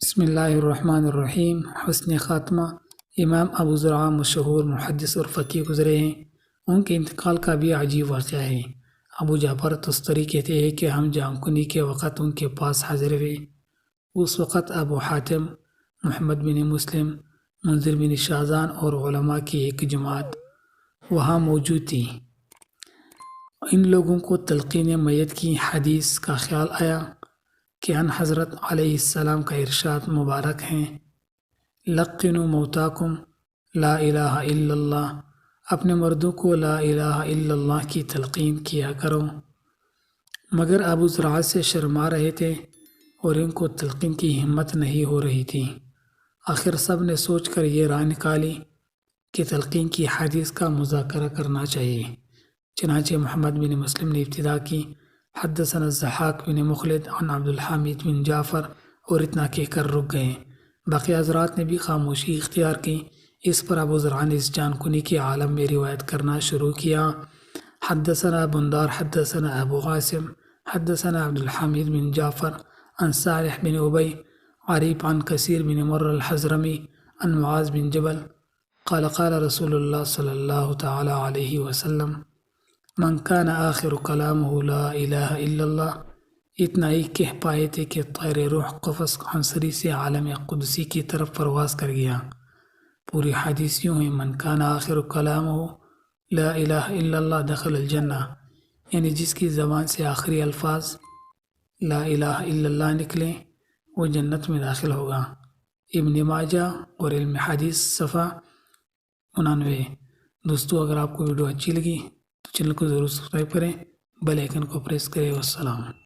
بسم اللہ الرحمن الرحیم۔ حسن خاتمہ۔ امام ابو زرعہ مشہور محدث اور فقیہ گزرے ہیں۔ ان کے انتقال کا بھی عجیب واقعہ ہے۔ ابو جعفر تستری کہتے ہیں کہ ہم جام کنی کے وقت ان کے پاس حاضر ہوئے۔ اس وقت ابو حاتم، محمد بن مسلم، منذر بن شاذان اور علماء کی ایک جماعت وہاں موجود تھی۔ ان لوگوں کو تلقین میت کی حدیث کا خیال آیا کہ ان حضرت علیہ السلام کا ارشاد مبارک ہیں، لقنوا موتاکم لا الہ الا اللہ، اپنے مردوں کو لا الہ الا اللہ کی تلقین کیا کرو۔ مگر ابو زرعہ سے شرما رہے تھے اور ان کو تلقین کی ہمت نہیں ہو رہی تھی۔ آخر سب نے سوچ کر یہ رائے نکالی کہ تلقین کی حدیث کا مذاکرہ کرنا چاہیے۔ چنانچہ محمد بن مسلم نے ابتدا کی، حدثنا الضحاک بن مخلد عن عبد الحمید بن جعفر، اور اتنا کہہ کر رک گئے۔ باقی حضرات نے بھی خاموشی اختیار کی۔ اس پر ابو زرعہ نے اس جان کنی کے عالم میں روایت کرنا شروع کیا۔ حدثنا بندار حدثنا ابو عاصم حدثنا عبد الحمید بن جعفر عن صالح بن ابی عریب عن کثیر بن مر الحضرمی عن معاذ بن جبل قال قال رسول اللہ صلی اللہ تعالی علیہ وسلم من کان آخر کلامہ لا الہ الا اللہ۔ اتنا ہی کہہ پائے تھے کہ طیر روح قفص عنصری سے عالم قدسی کی طرف پرواز کر گیا۔ پوری حدیث یوں ہے، من کان آخر کلامہ لا الہ الا اللہ دخل الجنہ، یعنی جس کی زبان سے آخری الفاظ لا الہ الا اللہ نکلیں وہ جنت میں داخل ہوگا۔ ابن ماجہ اور علم حدیث صفحہ 99۔ دوستو، اگر آپ کو ویڈیو اچھی لگی تو چینل کو ضرور سبسکرائب کریں، بیل آئیکن کو پریس کریں۔ والسلام۔